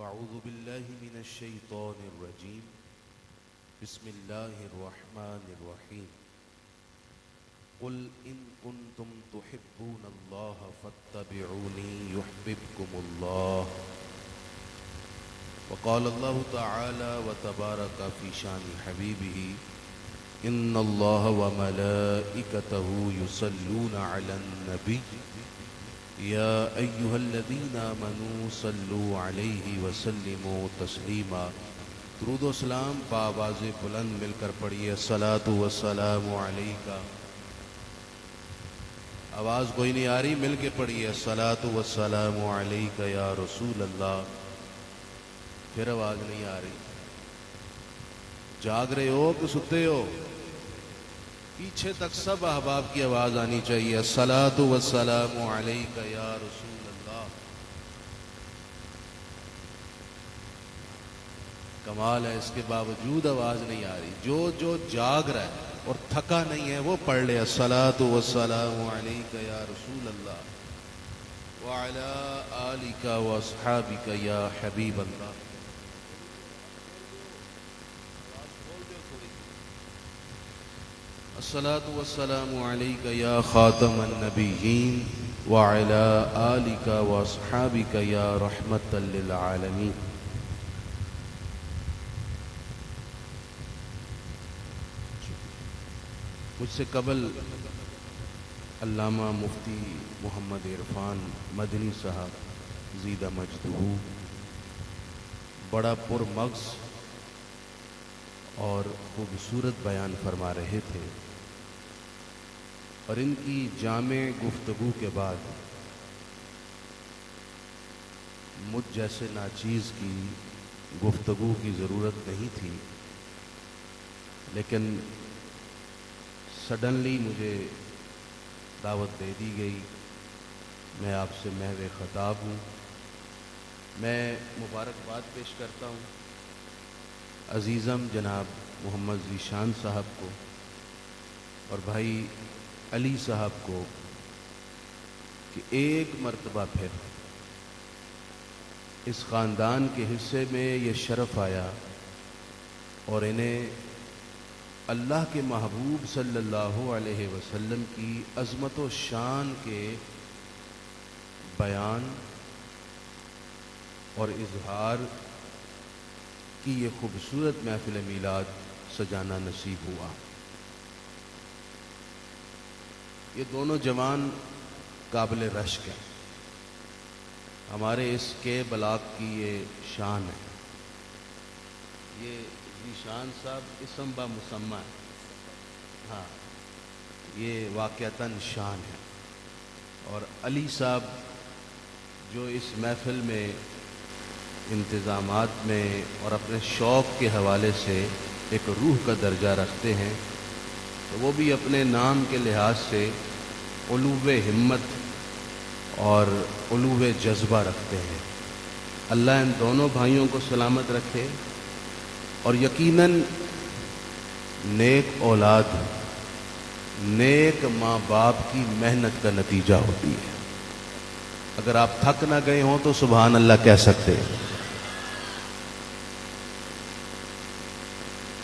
أعوذ بالله من الشيطان الرجيم بسم الله الرحمن الرحيم قل إن كنتم تحبون الله فاتبعوني يحببكم الله وقال الله تعالى وتبارك في شان حبيبه إن الله وملائكته يصلون على النبي يا أيها الذين آمنوا صلوا عليه وسلموا تسليما. درود و سلام بآواز بلند مل کر پڑھیے الصلاۃ والسلام علیکہ. آواز کوئی نہیں آ رہی، مل کے پڑھیے الصلاۃ والسلام علیکہ یا رسول اللہ. پھر آواز نہیں آ رہی. جاگ رہے ہو کہ ستے ہو؟ پیچھے تک سب احباب کی آواز آنی چاہیے الصلاۃ والسلام علیکہ یا رسول اللہ. کمال ہے، اس کے باوجود آواز نہیں آ رہی. جو جاگ رہا ہے اور تھکا نہیں ہے وہ پڑھ لے الصلاۃ والسلام علیکہ یا رسول اللہ وعلی آلک واصحابک یا حبیب اللہ. الصلاۃ والسلام علیکہ یا خاتم النبیین وعلی آلک واصحابک یا رحمۃ للعالمین. مجھ سے قبل علامہ مفتی محمد عرفان مدنی صاحب زیدہ مجدہ بڑا پرمغز اور خوبصورت بیان فرما رہے تھے، اور ان کی جامع گفتگو کے بعد مجھ جیسے ناچیز کی گفتگو کی ضرورت نہیں تھی، لیکن سڈنلی مجھے دعوت دے دی گئی. میں آپ سے محو خطاب ہوں. میں مبارکباد پیش کرتا ہوں عزیزم جناب محمد ذیشان صاحب کو اور بھائی علی صاحب کو کہ ایک مرتبہ پھر اس خاندان کے حصے میں یہ شرف آیا اور انہیں اللہ کے محبوب صلی اللہ علیہ وسلم کی عظمت و شان کے بیان اور اظہار کی یہ خوبصورت محفل میلاد سجانا نصیب ہوا. یہ دونوں جوان قابل رشک ہیں. ہمارے اس کے بلاک کی یہ شان ہے. یہ ذیشان صاحب اسم با مسمہ ہے. ہاں، یہ واقعتاً شان ہے. اور علی صاحب جو اس محفل میں انتظامات میں اور اپنے شوق کے حوالے سے ایک روح کا درجہ رکھتے ہیں، تو وہ بھی اپنے نام کے لحاظ سے علو ہمت اور علو جذبہ رکھتے ہیں. اللہ ان دونوں بھائیوں کو سلامت رکھے، اور یقیناً نیک اولاد نیک ماں باپ کی محنت کا نتیجہ ہوتی ہے. اگر آپ تھک نہ گئے ہوں تو سبحان اللہ کہہ سکتے ہیں.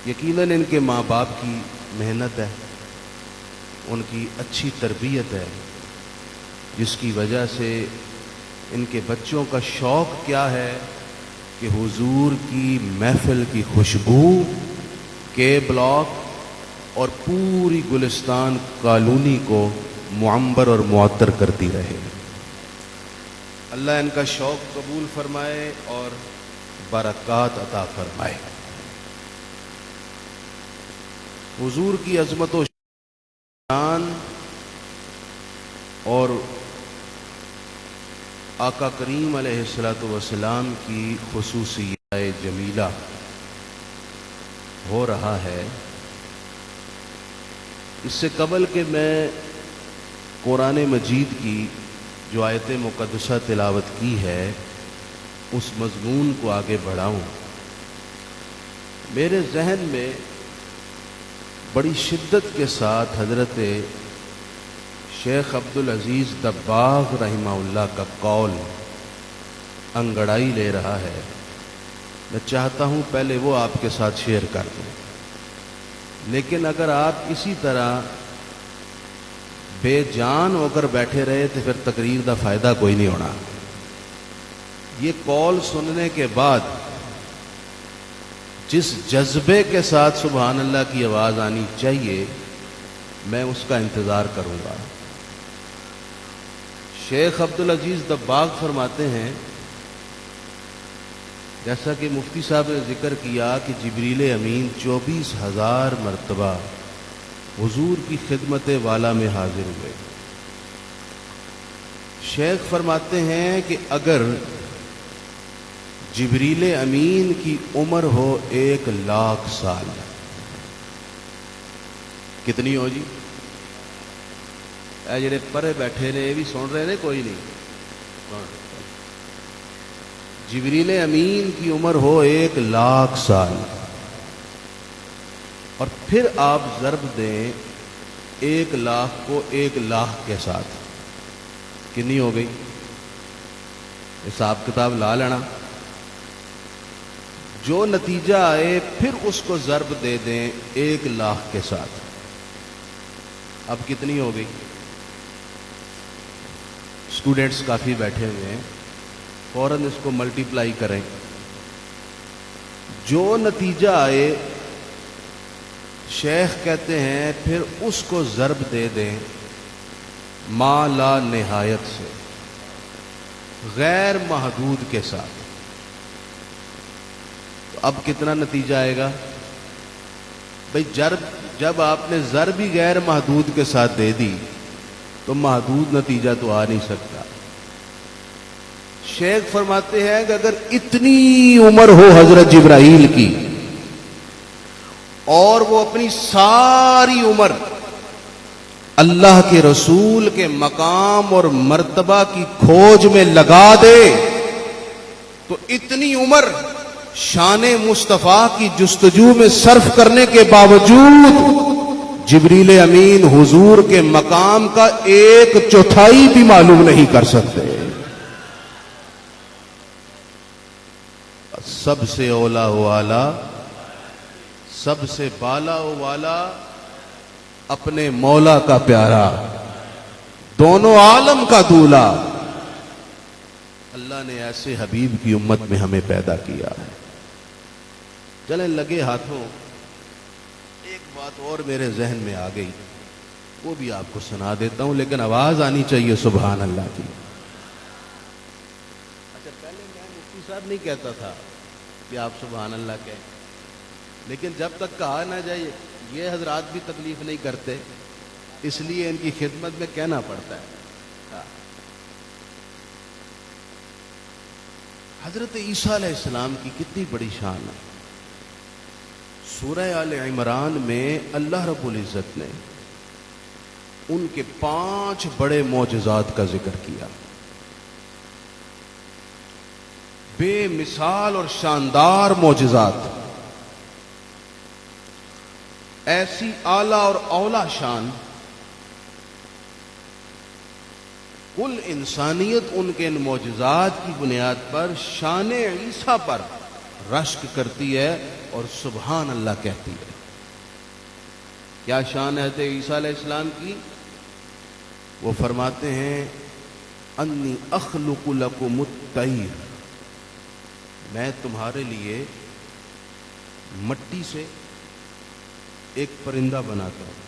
یقیناً ان کے ماں باپ کی محنت ہے، ان کی اچھی تربیت ہے، جس کی وجہ سے ان کے بچوں کا شوق کیا ہے کہ حضور کی محفل کی خوشبو کے بلاک اور پوری گلستان کالونی کو معمر اور معطر کرتی رہے. اللہ ان کا شوق قبول فرمائے اور برکات عطا فرمائے. حضور کی عظمت و شان اور آقا کریم علیہ السلام کی خصوصیات جمیلہ ہو رہا ہے. اس سے قبل کہ میں قرآن مجید کی جو آیت مقدسہ تلاوت کی ہے اس مضمون کو آگے بڑھاؤں، میرے ذہن میں بڑی شدت کے ساتھ حضرت شیخ عبدالعزیز دباغ رحمہ اللہ کا قول انگڑائی لے رہا ہے میں چاہتا ہوں پہلے وہ آپ کے ساتھ شیئر کر دوں، لیکن اگر آپ اسی طرح بے جان ہو کر بیٹھے رہے تو پھر تقریر کا فائدہ کوئی نہیں ہونا۔ یہ کال سننے کے بعد جس جذبے کے ساتھ سبحان اللہ کی آواز آنی چاہیے میں اس کا انتظار کروں گا۔ شیخ عبدالعزیز دباغ فرماتے ہیں، جیسا کہ مفتی صاحب نے ذکر کیا کہ جبریل امین 24,000 مرتبہ حضور کی خدمت والا میں حاضر ہوئے۔ شیخ فرماتے ہیں کہ اگر جبریل امین کی عمر ہو 1,00,000 سال، کتنی ہو جی؟ اے جڑے پرے بیٹھے نے یہ بھی سن رہے نے؟ کوئی نہیں۔ جبریل امین کی عمر ہو 1,00,000 سال، اور پھر آپ ضرب دیں 1,00,000 کو 1,00,000 کے ساتھ، کنی ہو گئی؟ حساب کتاب لا لینا، جو نتیجہ آئے پھر اس کو ضرب دے دیں 1,00,000 کے ساتھ، اب کتنی ہو گئی؟ اسٹوڈنٹس کافی بیٹھے ہوئے ہیں، فوراً اس کو ملٹی پلائی کریں، جو نتیجہ آئے شیخ کہتے ہیں پھر اس کو ضرب دے دیں ما لا نہایت سے، غیر محدود کے ساتھ، تو اب کتنا نتیجہ آئے گا؟ بھئی جب آپ نے ضرب ہی غیر محدود کے ساتھ دے دی تو محدود نتیجہ تو آ نہیں سکتا۔ شیخ فرماتے ہیں کہ اگر اتنی عمر ہو حضرت جبرائیل کی اور وہ اپنی ساری عمر اللہ کے رسول کے مقام اور مرتبہ کی کھوج میں لگا دے تو اتنی عمر شان مصطفیٰ کی جستجو میں صرف کرنے کے باوجود جبریل امین حضور کے مقام کا 1/4 بھی معلوم نہیں کر سکتے۔ سب سے اولا و اعلی، سب سے بالا و والا، اپنے مولا کا پیارا، دونوں عالم کا دولا، اللہ نے ایسے حبیب کی امت میں ہمیں پیدا کیا ہے۔ چلیں لگے ہاتھوں، ایک بات اور میرے ذہن میں آ گئی، وہ بھی آپ کو سنا دیتا ہوں، لیکن آواز آنی چاہیے سبحان اللہ کی۔ اچھا پہلے میں مفتی صاحب نہیں کہتا تھا کہ آپ سبحان اللہ کہیں، لیکن جب تک کہا نہ جائے یہ حضرات بھی تکلیف نہیں کرتے، اس لیے ان کی خدمت میں کہنا پڑتا ہے۔ حضرت عیسیٰ علیہ السلام کی کتنی بڑی شان ہے۔ سورہ آل عمران میں اللہ رب العزت نے ان کے 5 بڑے معجزات کا ذکر کیا، بے مثال اور شاندار معجزات، ایسی اعلیٰ اور اولا شان، کل انسانیت ان کے ان معجزات کی بنیاد پر شان عیسیٰ پر رشک کرتی ہے اور سبحان اللہ کہتی ہے۔ کیا شان ہے عیسیٰ علیہ السلام کی؟ وہ فرماتے ہیں انی اخلق لکم الطیر، میں تمہارے لیے مٹی سے ایک پرندہ بناتا ہوں،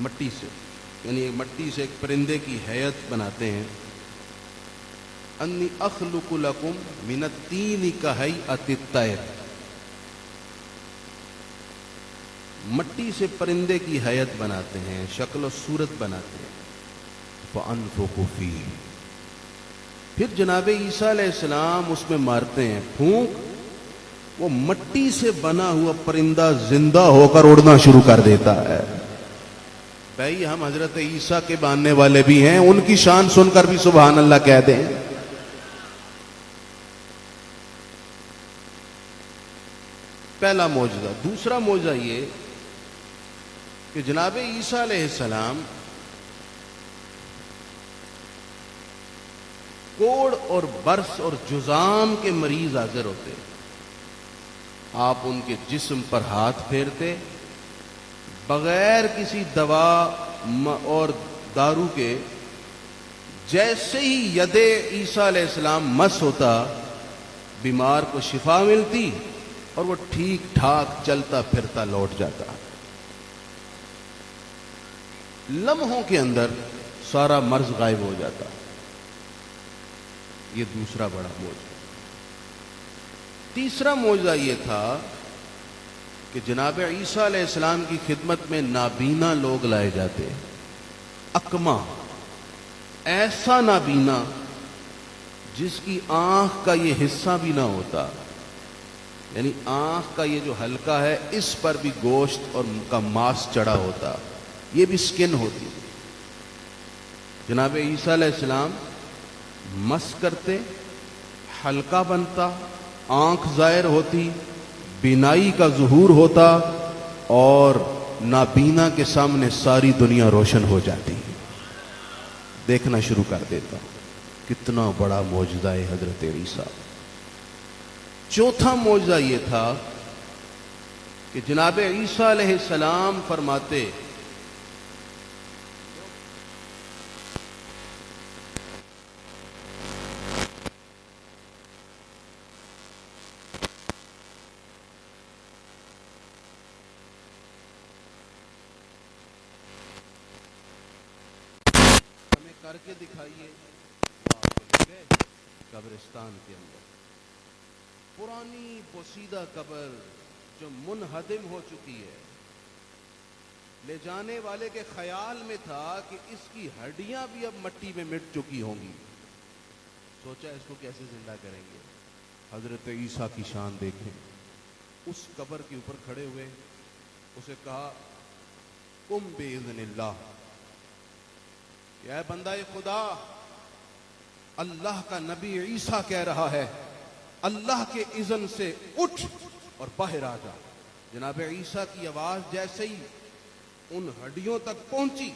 مٹی سے، یعنی مٹی سے ایک پرندے کی ہیئت بناتے ہیں۔ انی اخلق لکم من الطین کہیئۃ الطیر، مٹی سے پرندے کی ہیئت بناتے ہیں، شکل و صورت بناتے ہیں، فانفخ فیہ، پھر جناب عیسیٰ علیہ السلام اس میں مارتے ہیں پھونک، وہ مٹی سے بنا ہوا پرندہ زندہ ہو کر اڑنا شروع کر دیتا ہے۔ بھائی ہم حضرت عیسیٰ کے ماننے والے بھی ہیں، ان کی شان سن کر بھی سبحان اللہ کہہ دیں۔ پہلا معجزہ۔ دوسرا معجزہ یہ کہ جناب عیسیٰ علیہ السلام کوڑ اور برس اور جزام کے مریض حاضر ہوتے، آپ ان کے جسم پر ہاتھ پھیرتے، بغیر کسی دوا اور دارو کے جیسے ہی ید عیسیٰ علیہ السلام مس ہوتا، بیمار کو شفا ملتی اور وہ ٹھیک ٹھاک چلتا پھرتا لوٹ جاتا۔ لمحوں کے اندر سارا مرض غائب ہو جاتا۔ یہ دوسرا بڑا معجزہ۔ تیسرا معجزہ یہ تھا کہ جناب عیسیٰ علیہ السلام کی خدمت میں نابینا لوگ لائے جاتے، اکما، ایسا نابینا جس کی آنکھ کا یہ حصہ بھی نہ ہوتا، یعنی آنکھ کا یہ جو حلقہ ہے اس پر بھی گوشت اور کا ماس چڑھا ہوتا، یہ بھی سکن ہوتی۔ جناب عیسیٰ علیہ السلام مس کرتے، حلقہ بنتا، آنکھ ظاہر ہوتی، بینائی کا ظہور ہوتا اور نابینا کے سامنے ساری دنیا روشن ہو جاتی، دیکھنا شروع کر دیتا۔ کتنا بڑا معجزہ ہے حضرت عیسیٰ۔ چوتھا معجزہ یہ تھا کہ جناب عیسیٰ علیہ السلام فرماتے، کر کے دکھائیے، آپ لے گئے قبرستان کے اندر، پرانی بوسیدہ قبر جو منہدم ہو چکی ہے، لے جانے والے کے خیال میں تھا کہ اس کی ہڈیاں بھی اب مٹی میں مٹ چکی ہوں گی، سوچا اس کو کیسے زندہ کریں گے۔ حضرت عیسیٰ کی شان دیکھیں، اس قبر کے اوپر کھڑے ہوئے، اسے کہا قم باذن اللہ، کہ اے بندہ خدا، اللہ کا نبی عیسیٰ کہہ رہا ہے، اللہ کے اذن سے اٹھ اور باہر آ جا۔ جناب عیسیٰ کی آواز جیسے ہی ان ہڈیوں تک پہنچی،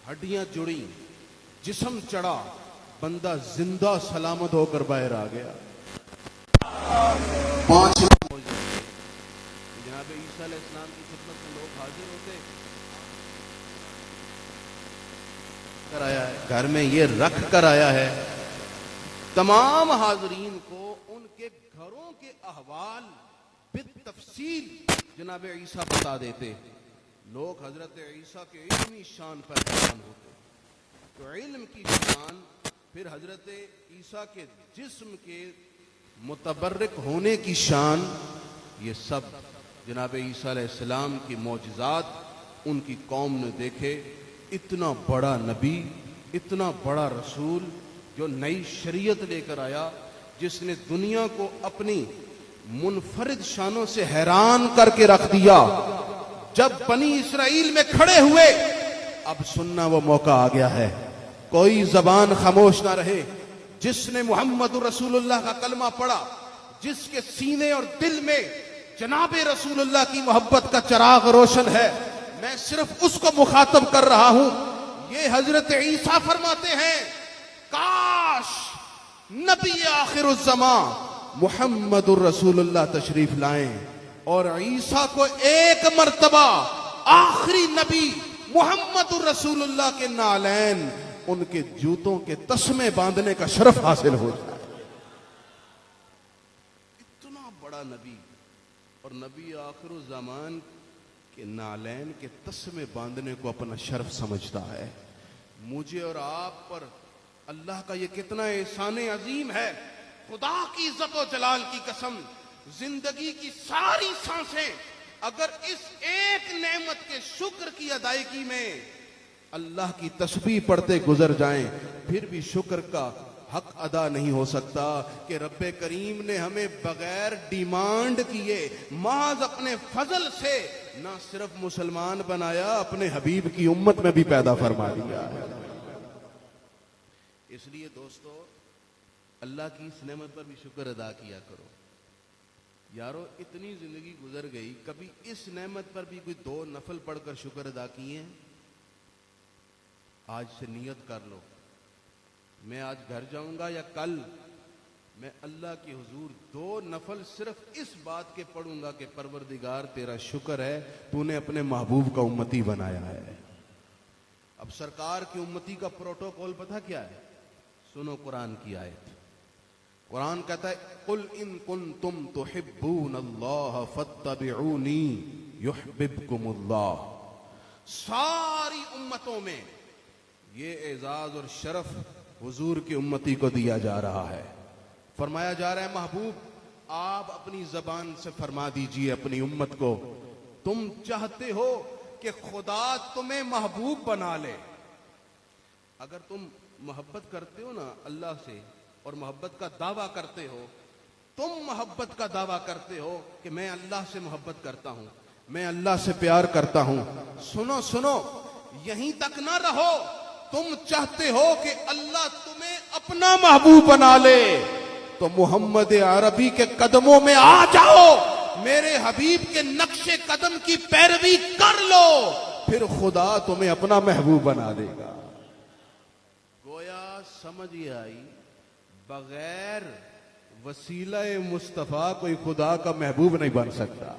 ہڈیاں جڑیں، جسم چڑھا، بندہ زندہ سلامت ہو کر باہر آ گیا۔ جناب عیسیٰ علیہ السلام کی خدمت میں لوگ حاضر ہوتے، آیا ہے گھر میں یہ رکھ کر آیا ہے، تمام حاضرین کو ان کے گھروں کے احوال بالتفصیل جناب عیسیٰ بتا دیتے۔ لوگ حضرت عیسیٰ کے علمی شان پر حیران ہوتے، تو علم کی شان، پھر حضرت عیسیٰ کے جسم کے متبرک ہونے کی شان، یہ سب جناب عیسیٰ علیہ السلام کی معجزات ان کی قوم نے دیکھے۔ اتنا بڑا نبی، اتنا بڑا رسول جو نئی شریعت لے کر آیا، جس نے دنیا کو اپنی منفرد شانوں سے حیران کر کے رکھ دیا، جب بنی اسرائیل میں کھڑے ہوئے، اب سننا وہ موقع آ گیا ہے، کوئی زبان خاموش نہ رہے۔ جس نے محمد رسول اللہ کا کلمہ پڑھا، جس کے سینے اور دل میں جناب رسول اللہ کی محبت کا چراغ روشن ہے، میں صرف اس کو مخاطب کر رہا ہوں۔ یہ حضرت عیسیٰ فرماتے ہیں، کاش نبی آخر الزمان محمد الرسول اللہ تشریف لائیں اور عیسیٰ کو ایک مرتبہ آخری نبی محمد الرسول اللہ کے نالین، ان کے جوتوں کے تسمے باندھنے کا شرف حاصل ہو جائے۔ اتنا بڑا نبی اور نبی آخر الزمان کہ نالین کے تسمے باندھنے کو اپنا شرف سمجھتا ہے۔ مجھے اور آپ پر اللہ کا یہ کتنا احسان عظیم ہے۔ خدا کی عزت و جلال کی قسم، زندگی کی ساری سانسیں اگر اس ایک نعمت کے شکر کی ادائیگی میں اللہ کی تسبیح پڑھتے گزر جائیں، پھر بھی شکر کا حق ادا نہیں ہو سکتا کہ رب کریم نے ہمیں بغیر ڈیمانڈ کیے محض اپنے فضل سے نہ صرف مسلمان بنایا، اپنے حبیب کی امت میں بھی پیدا فرما دیا۔ اس لیے دوستو، اللہ کی اس نعمت پر بھی شکر ادا کیا کرو۔ یارو اتنی زندگی گزر گئی، کبھی اس نعمت پر بھی کوئی 2 نفل پڑھ کر شکر ادا کیے ہیں؟ آج سے نیت کر لو، میں آج گھر جاؤں گا یا کل میں اللہ کی حضور 2 نفل صرف اس بات کے پڑھوں گا کہ پروردگار تیرا شکر ہے تو نے اپنے محبوب کا امتی بنایا ہے۔ اب سرکار کی امتی کا پروٹوکول پتہ کیا ہے؟ سنو قرآن کی آیت۔ قرآن کہتا ہے قل ان کنتم تحبون اللہ فاتبعونی یحببکم اللہ۔ ساری امتوں میں یہ اعزاز اور شرف حضور کی امتی کو دیا جا رہا ہے۔ فرمایا جا رہا ہے محبوب آپ اپنی زبان سے فرما دیجئے اپنی امت کو، تم چاہتے ہو کہ خدا تمہیں محبوب بنا لے۔ اگر تم محبت کرتے ہو نا اللہ سے اور محبت کا دعویٰ کرتے ہو، تم محبت کا دعویٰ کرتے ہو کہ میں اللہ سے محبت کرتا ہوں، میں اللہ سے پیار کرتا ہوں، سنو یہیں تک نہ رہو، تم چاہتے ہو کہ اللہ تمہیں اپنا محبوب بنا لے تو محمد عربی کے قدموں میں آ جاؤ، میرے حبیب کے نقش قدم کی پیروی کر لو، پھر خدا تمہیں اپنا محبوب بنا دے گا۔ گویا سمجھ یہ آئی بغیر وسیلہ مصطفیٰ کوئی خدا کا محبوب نہیں بن سکتا۔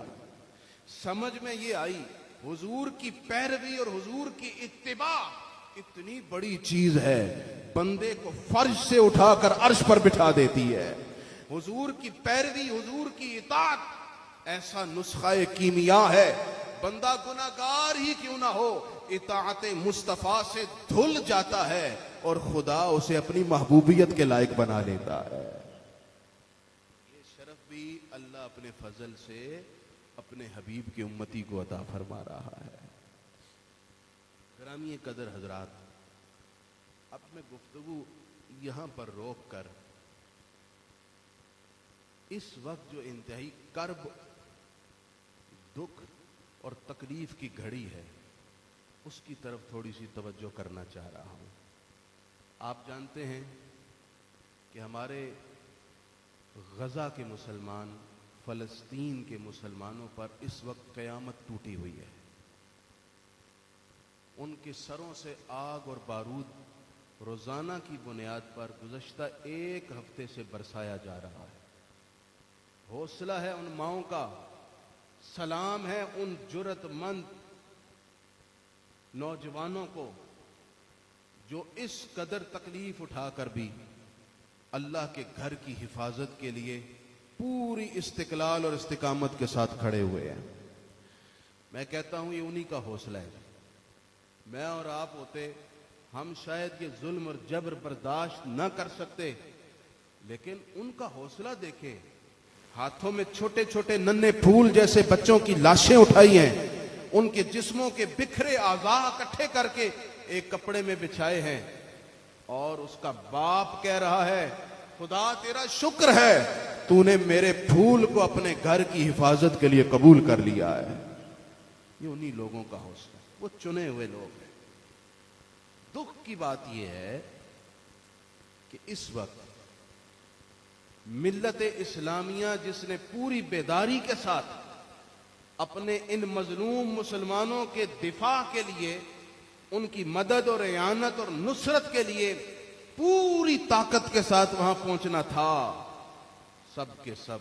سمجھ میں یہ آئی حضور کی پیروی اور حضور کی اتباع اتنی بڑی چیز ہے، بندے کو فرش سے اٹھا کر عرش پر بٹھا دیتی ہے۔ حضور کی پیروی، حضور کی اطاعت ایسا نسخہ کیمیا ہے، بندہ گناہگار ہی کیوں نہ ہو اطاعت مصطفیٰ سے دھل جاتا ہے اور خدا اسے اپنی محبوبیت کے لائق بنا لیتا ہے۔ یہ شرف بھی اللہ اپنے فضل سے اپنے حبیب کی امتی کو عطا فرما رہا ہے۔ گرامی قدر حضرات، اب میں گفتگو یہاں پر روک کر اس وقت جو انتہائی کرب، دکھ اور تکلیف کی گھڑی ہے اس کی طرف تھوڑی سی توجہ کرنا چاہ رہا ہوں۔ آپ جانتے ہیں کہ ہمارے غزہ کے مسلمان، فلسطین کے مسلمانوں پر اس وقت قیامت ٹوٹی ہوئی ہے۔ ان کے سروں سے آگ اور بارود روزانہ کی بنیاد پر گزشتہ 1 ہفتے سے برسایا جا رہا ہے۔ حوصلہ ہے ان ماؤں کا، سلام ہے ان جرأت مند نوجوانوں کو جو اس قدر تکلیف اٹھا کر بھی اللہ کے گھر کی حفاظت کے لیے پوری استقلال اور استقامت کے ساتھ کھڑے ہوئے ہیں۔ میں کہتا ہوں یہ انہی کا حوصلہ ہے۔ میں اور آپ ہوتے ہم شاید یہ ظلم اور جبر برداشت نہ کر سکتے، لیکن ان کا حوصلہ دیکھیں، ہاتھوں میں چھوٹے چھوٹے ننھے پھول جیسے بچوں کی لاشیں اٹھائی ہیں، ان کے جسموں کے بکھرے اعضاء اکٹھے کر کے ایک کپڑے میں بچھائے ہیں، اور اس کا باپ کہہ رہا ہے خدا تیرا شکر ہے تو نے میرے پھول کو اپنے گھر کی حفاظت کے لیے قبول کر لیا ہے۔ یہ انہی لوگوں کا حوصلہ، وہ چنے ہوئے لوگ ہیں۔ دکھ کی بات یہ ہے کہ اس وقت ملت اسلامیہ جس نے پوری بیداری کے ساتھ اپنے ان مظلوم مسلمانوں کے دفاع کے لیے، ان کی مدد اور اعانت اور نصرت کے لیے پوری طاقت کے ساتھ وہاں پہنچنا تھا، سب کے سب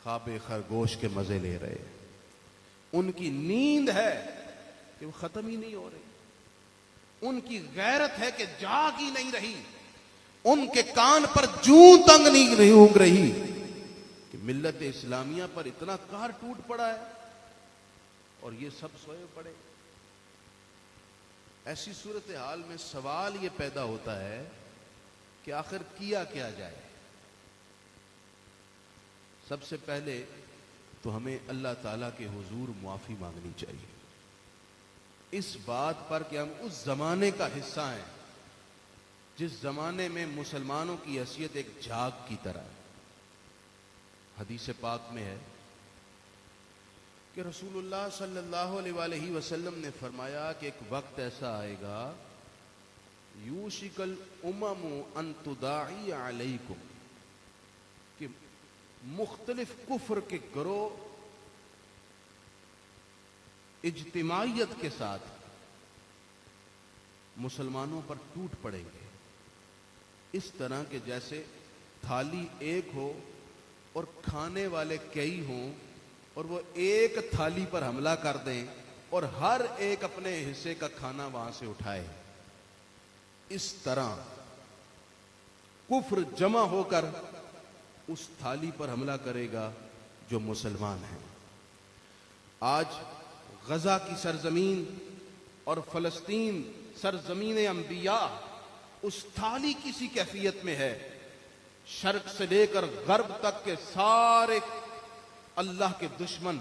خواب خرگوش کے مزے لے رہے۔ ان کی نیند ہے کہ وہ ختم ہی نہیں ہو رہی، ان کی غیرت ہے کہ جاگ ہی نہیں رہی، ان کے کان پر جوں تنگ نہیں اونگ رہی کہ ملت اسلامیہ پر اتنا قہر ٹوٹ پڑا ہے اور یہ سب سوئے پڑے۔ ایسی صورتحال میں سوال یہ پیدا ہوتا ہے کہ آخر کیا جائے۔ سب سے پہلے تو ہمیں اللہ تعالیٰ کے حضور معافی مانگنی چاہیے اس بات پر کہ ہم اس زمانے کا حصہ ہیں جس زمانے میں مسلمانوں کی حیثیت ایک جھاگ کی طرح ہے۔ حدیث پاک میں ہے کہ رسول اللہ صلی اللہ علیہ وآلہ وسلم نے فرمایا کہ ایک وقت ایسا آئے گا یوشک الامم ان تداعی علیکم، کہ مختلف کفر کے گروہ اجتماعیت کے ساتھ مسلمانوں پر ٹوٹ پڑیں گے، اس طرح کہ جیسے تھالی ایک ہو اور کھانے والے کئی ہوں اور وہ ایک تھالی پر حملہ کر دیں اور ہر ایک اپنے حصے کا کھانا وہاں سے اٹھائے، اس طرح کفر جمع ہو کر اس تھالی پر حملہ کرے گا جو مسلمان ہیں۔ آج غزہ کی سرزمین اور فلسطین سرزمین انبیاء اس تھالی کی سی کیفیت میں ہے، شرق سے لے کر غرب تک کے سارے اللہ کے دشمن،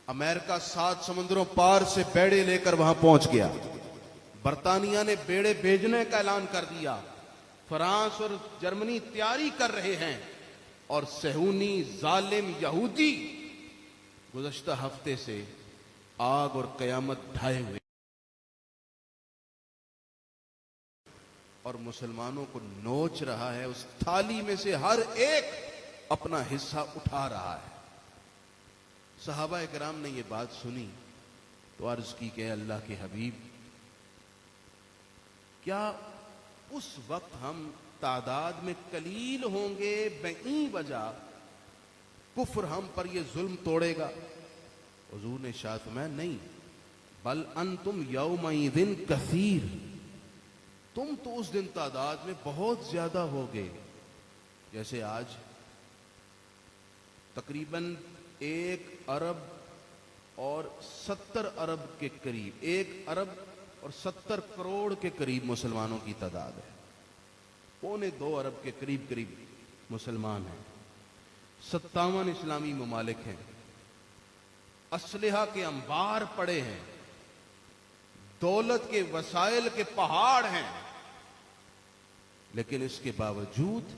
امریکہ 7 سمندروں پار سے بیڑے لے کر وہاں پہنچ گیا، برطانیہ نے بیڑے بھیجنے کا اعلان کر دیا، فرانس اور جرمنی تیاری کر رہے ہیں، اور صہیونی ظالم یہودی گزشتہ ہفتے سے آگ اور قیامت ڈھائے ہوئے اور مسلمانوں کو نوچ رہا ہے، اس تھالی میں سے ہر ایک اپنا حصہ اٹھا رہا ہے۔ صحابہ کرام نے یہ بات سنی تو عرض کی کہ اللہ کے حبیب، کیا اس وقت ہم تعداد میں قلیل ہوں گے بئی وجہ کفر ہم پر یہ ظلم توڑے گا؟ حضور نے ارشاد فرمایا نہیں، بل انتم یومئذ کثیر، تم تو اس دن تعداد میں بہت زیادہ ہوگے۔ جیسے آج تقریباً 1 ارب اور 70 ارب کے قریب، 1 ارب اور 70 کروڑ کے قریب مسلمانوں کی تعداد ہے، 1.25 ارب کے قریب مسلمان ہیں، 57 اسلامی ممالک ہیں، اسلحہ کے انبار پڑے ہیں، دولت کے وسائل کے پہاڑ ہیں، لیکن اس کے باوجود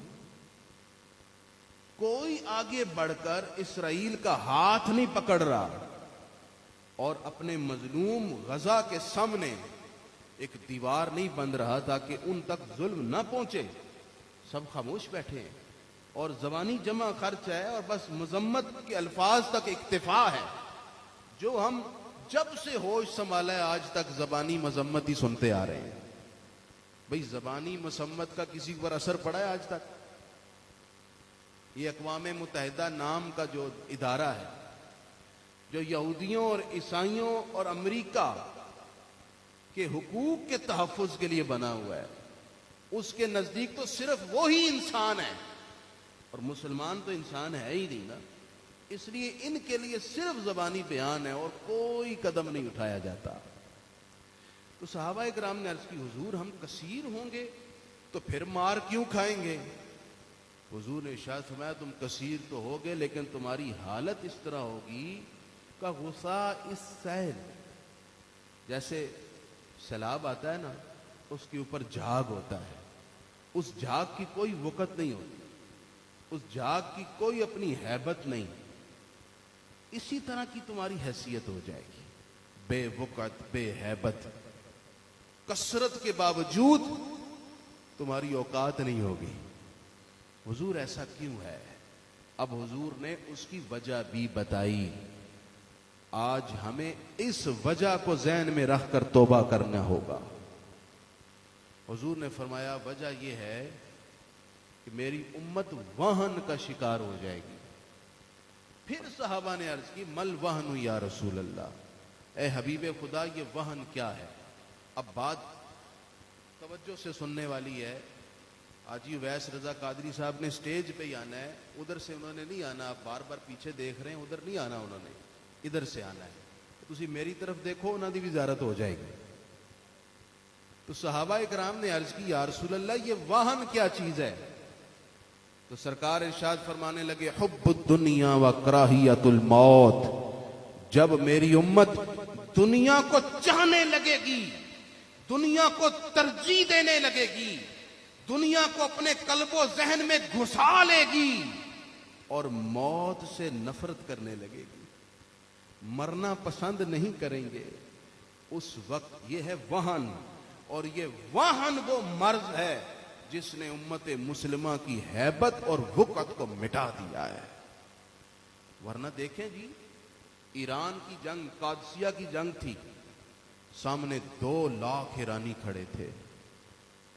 کوئی آگے بڑھ کر اسرائیل کا ہاتھ نہیں پکڑ رہا اور اپنے مظلوم غزہ کے سامنے ایک دیوار نہیں بن رہا تاکہ ان تک ظلم نہ پہنچے۔ سب خاموش بیٹھے ہیں اور زبانی جمع خرچ ہے اور بس مذمت کے الفاظ تک اکتفا ہے، جو ہم جب سے ہوش سنبھالا ہے آج تک زبانی مذمت ہی سنتے آ رہے ہیں۔ بھئی زبانی مذمت کا کسی پر اثر پڑا ہے آج تک؟ یہ اقوام متحدہ نام کا جو ادارہ ہے، جو یہودیوں اور عیسائیوں اور امریکہ کے حقوق کے تحفظ کے لیے بنا ہوا ہے، اس کے نزدیک تو صرف وہی انسان ہے، اور مسلمان تو انسان ہے ہی نہیں نا، اس لیے ان کے لیے صرف زبانی بیان ہے اور کوئی قدم نہیں اٹھایا جاتا۔ تو صحابہ کرام نے عرض کی حضور ہم کثیر ہوں گے تو پھر مار کیوں کھائیں گے؟ حضور نے ارشاد فرمایا تم کثیر تو ہوگے لیکن تمہاری حالت اس طرح ہوگی کہ غصہ اس سیل، جیسے سیلاب آتا ہے نا، اس کے اوپر جھاگ ہوتا ہے، اس جھاگ کی کوئی وقت نہیں ہوتی، اس جھاگ کی کوئی اپنی ہیبت نہیں، اسی طرح کی تمہاری حیثیت ہو جائے گی، بے وقت بے ہیبت، کثرت کے باوجود تمہاری اوقات نہیں ہوگی۔ حضور ایسا کیوں ہے؟ اب حضور نے اس کی وجہ بھی بتائی۔ آج ہمیں اس وجہ کو ذہن میں رکھ کر توبہ کرنا ہوگا۔ حضور نے فرمایا وجہ یہ ہے کہ میری امت وہن کا شکار ہو جائے گی۔ پھر صحابہ نے عرض کی مل وہن یا رسول اللہ، اے حبیب خدا یہ وہن کیا ہے؟ اب بات توجہ سے سننے والی ہے۔ حاجی اویس رضا قادری صاحب نے سٹیج پہ ہی آنا ہے، ادھر سے انہوں نے نہیں آنا، آپ بار بار پیچھے دیکھ رہے ہیں، ادھر نہیں آنا، انہوں نے ادھر سے آنا ہے، تسی میری طرف دیکھو، انہوں دی بھی زیارت ہو جائے گی۔ تو صحابہ اکرام نے عرض کی یا رسول اللہ یہ واہن کیا چیز ہے؟ تو سرکار ارشاد فرمانے لگے حب الدنیا و کراہیت الموت، جب میری امت دنیا کو چاہنے لگے گی، دنیا کو ترجیح دینے لگے گی، دنیا کو اپنے قلب و ذہن میں گھسا لے گی اور موت سے نفرت کرنے لگے گی، مرنا پسند نہیں کریں گے، اس وقت یہ ہے وہن، اور یہ وہن وہ مرض ہے جس نے امت مسلمہ کی ہیبت اور وقت کو مٹا دیا ہے۔ ورنہ دیکھیں جی، ایران کی جنگ، قادسیہ کی جنگ تھی، سامنے 2 لاکھ ایرانی کھڑے تھے،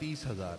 30,000।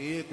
1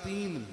3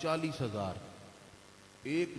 40,000। 1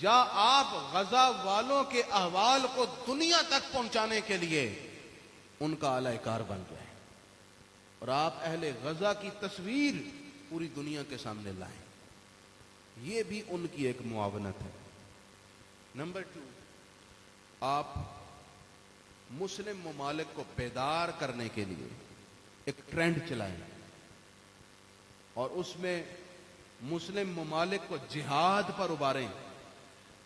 یا آپ غزہ والوں کے احوال کو دنیا تک پہنچانے کے لیے ان کا اعلی کار بن جائیں اور آپ اہل غزہ کی تصویر پوری دنیا کے سامنے لائیں. یہ بھی ان کی ایک معاونت ہے. نمبر 2، آپ مسلم ممالک کو بیدار کرنے کے لیے ایک ٹرینڈ چلائیں اور اس میں مسلم ممالک کو جہاد پر ابھاریں.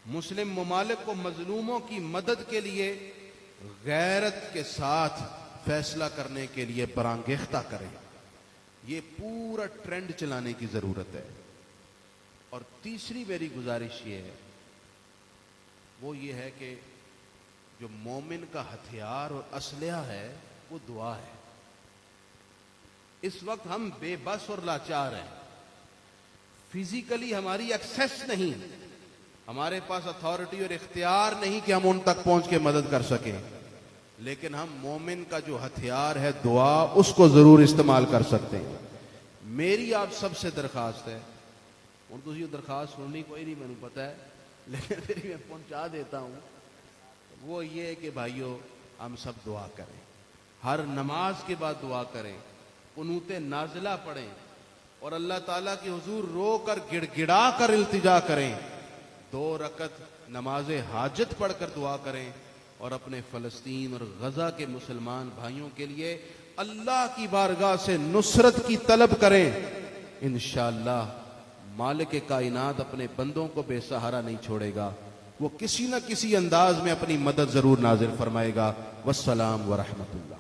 مسلم ممالک کو مظلوموں کی مدد کے لیے غیرت کے ساتھ فیصلہ کرنے کے لیے برانگیختہ کریں. یہ پورا ٹرینڈ چلانے کی ضرورت ہے. اور تیسری میری گزارش یہ ہے، وہ یہ ہے کہ جو مومن کا ہتھیار اور اسلحہ ہے وہ دعا ہے. اس وقت ہم بے بس اور لاچار ہیں. فزیکلی ہماری ایکسیس نہیں، ہمارے پاس اتھارٹی اور اختیار نہیں کہ ہم ان تک پہنچ کے مدد کر سکیں، لیکن ہم مومن کا جو ہتھیار ہے دعا، اس کو ضرور استعمال کر سکتے ہیں. میری آپ سب سے درخواست ہے، اور تو یہ درخواست سننی کوئی نہیں، میں پتہ ہے، لیکن پھر میں پہنچا دیتا ہوں. وہ یہ ہے کہ بھائیو ہم سب دعا کریں، ہر نماز کے بعد دعا کریں، قنوت نازلہ پڑھیں اور اللہ تعالیٰ کے حضور رو کر گڑ گڑا کر التجا کریں. 2 رکعت نماز حاجت پڑھ کر دعا کریں اور اپنے فلسطین اور غزہ کے مسلمان بھائیوں کے لیے اللہ کی بارگاہ سے نصرت کی طلب کریں. انشاءاللہ مالک کائنات اپنے بندوں کو بے سہارا نہیں چھوڑے گا، وہ کسی نہ کسی انداز میں اپنی مدد ضرور نازل فرمائے گا. والسلام ورحمۃ اللہ.